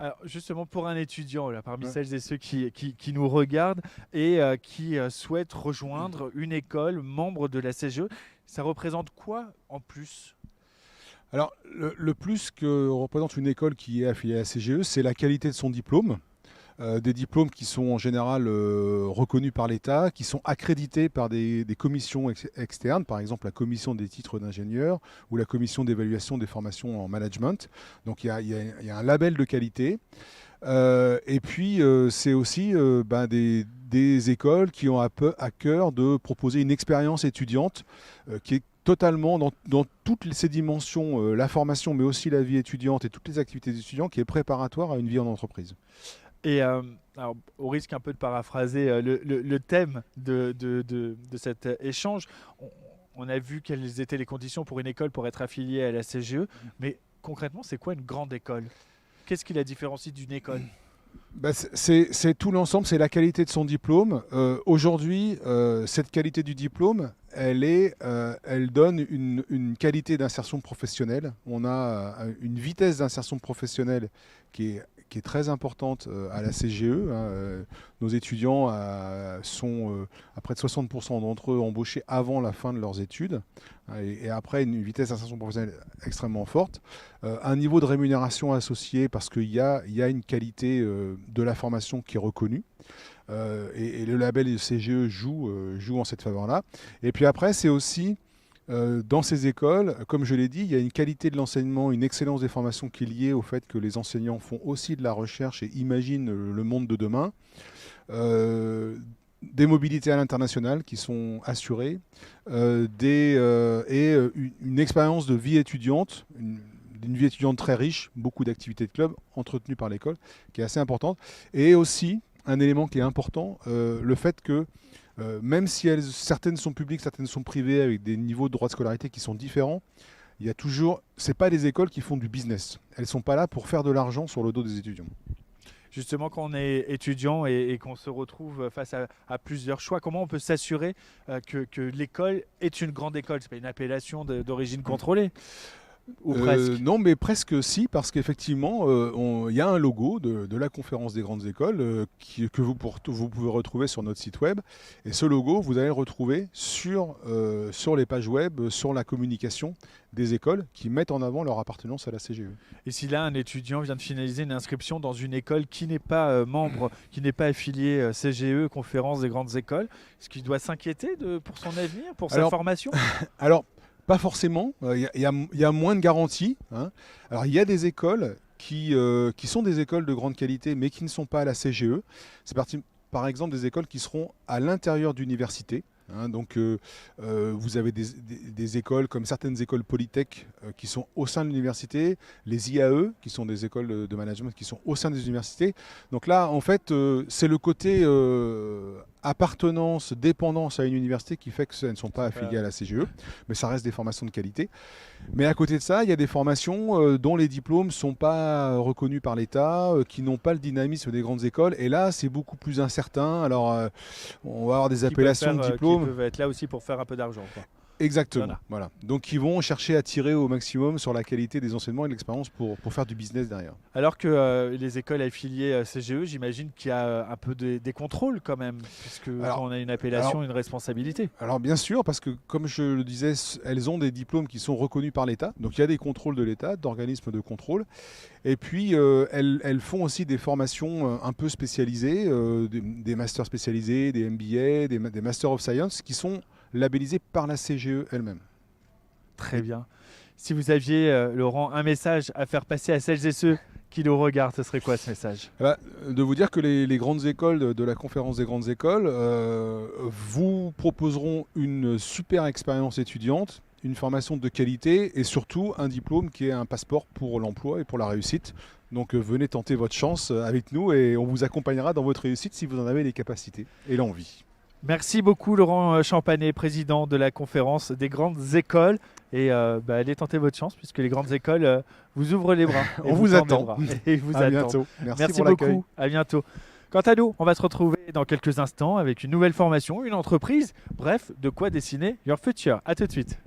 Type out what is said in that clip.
Alors, justement, pour un étudiant, là, parmi Ouais. celles et ceux qui nous regardent et qui souhaitent rejoindre une école membre de la CGE, ça représente quoi en plus? Alors, le plus que représente une école qui est affiliée à la CGE, c'est la qualité de son diplôme. Des diplômes qui sont en général reconnus par l'État, qui sont accrédités par des commissions externes, par exemple la commission des titres d'ingénieur ou la commission d'évaluation des formations en management. Donc il y a un label de qualité. Et puis c'est aussi des écoles qui ont à cœur de proposer une expérience étudiante qui est totalement dans toutes ces dimensions, la formation, mais aussi la vie étudiante et toutes les activités d'étudiants, qui est préparatoire à une vie en entreprise. Et alors, au risque un peu de paraphraser le thème de cet échange, on, on a vu quelles étaient les conditions pour une école pour être affiliée à la CGE, mais concrètement, c'est quoi une grande école? Qu'est-ce qui la différencie d'une école? Bah, c'est tout l'ensemble, c'est la qualité de son diplôme. Aujourd'hui, cette qualité du diplôme, elle donne une qualité d'insertion professionnelle. On a une vitesse d'insertion professionnelle qui est très importante à la CGE, hein. Nos étudiants sont à près de 60% d'entre eux embauchés avant la fin de leurs études, hein, et après une vitesse d'insertion professionnelle extrêmement forte. Un niveau de rémunération associé parce qu'il y a une qualité de la formation qui est reconnue. Et le label CGE joue en cette faveur-là. Et puis après, c'est aussi dans ces écoles, comme je l'ai dit, il y a une qualité de l'enseignement, une excellence des formations qui est liée au fait que les enseignants font aussi de la recherche et imaginent le monde de demain. Des mobilités à l'international qui sont assurées, une expérience de vie étudiante, d'une vie étudiante très riche, beaucoup d'activités de club entretenues par l'école, qui est assez importante. Et aussi, un élément qui est important, le fait que même si certaines sont publiques, certaines sont privées, avec des niveaux de droit de scolarité qui sont différents, il y a toujours, c'est pas des écoles qui font du business. Elles sont pas là pour faire de l'argent sur le dos des étudiants. Justement, quand on est étudiant et qu'on se retrouve face à plusieurs choix, comment on peut s'assurer que l'école est une grande école? C'est pas une appellation d'origine contrôlée, ou presque. Non, mais presque si, parce qu'effectivement, il y a un logo de la conférence des grandes écoles que vous pouvez retrouver sur notre site web. Et ce logo, vous allez le retrouver sur les pages web, sur la communication des écoles qui mettent en avant leur appartenance à la CGE. Et si là, un étudiant vient de finaliser une inscription dans une école qui n'est pas membre, qui n'est pas affiliée CGE, Conférence des grandes écoles, est-ce qu'il doit s'inquiéter pour son avenir, pour sa Alors, formation? alors pas forcément, il y a moins de garanties, hein. Alors, il y a des écoles qui sont des écoles de grande qualité, mais qui ne sont pas à la CGE. C'est par exemple des écoles qui seront à l'intérieur d'universités, hein. Donc, vous avez des écoles comme certaines écoles Polytech qui sont au sein de l'université, les IAE qui sont des écoles de management qui sont au sein des universités. Donc là, en fait, c'est le côté appartenance, dépendance à une université qui fait que elles ne sont pas affiliées à la CGE, mais ça reste des formations de qualité. Mais à côté de ça, il y a des formations dont les diplômes ne sont pas reconnus par l'État, qui n'ont pas le dynamisme des grandes écoles. Et là, c'est beaucoup plus incertain. Alors, on va avoir des appellations de Qui diplômes. peuvent être là aussi pour faire un peu d'argent, quoi. Il y en Exactement. a. Voilà. Donc, ils vont chercher à tirer au maximum sur la qualité des enseignements et de l'expérience pour faire du business derrière. Alors que les écoles affiliées CGE, j'imagine qu'il y a un peu des contrôles quand même, puisque Alors, quand on a une alors, appellation, une responsabilité. alors, bien sûr, parce que comme je le disais, elles ont des diplômes qui sont reconnus par l'État. Donc il y a des contrôles de l'État, d'organismes de contrôle. Et puis elles font aussi des formations un peu spécialisées, des masters spécialisés, des MBA, des Masters of Science, qui sont labellisés par la CGE elle-même. Très Et bien. Si vous aviez, Laurent, un message à faire passer à celles et ceux qui nous regardent, ce serait quoi ce message? de vous dire que les grandes écoles de la conférence des grandes écoles vous proposeront une super expérience étudiante, une formation de qualité et surtout un diplôme qui est un passeport pour l'emploi et pour la réussite. Donc venez tenter votre chance avec nous et on vous accompagnera dans votre réussite si vous en avez les capacités et l'envie. Merci beaucoup, Laurent Champanet, président de la conférence des grandes écoles. Et allez tenter votre chance, puisque les grandes écoles vous ouvrent les bras. Et On vous tendent les attend. bras et vous À attendent. bientôt. Merci Merci pour l'accueil. beaucoup. À bientôt. Quant à nous, on va se retrouver dans quelques instants avec une nouvelle formation, une entreprise. Bref, de quoi dessiner your future. À tout de suite.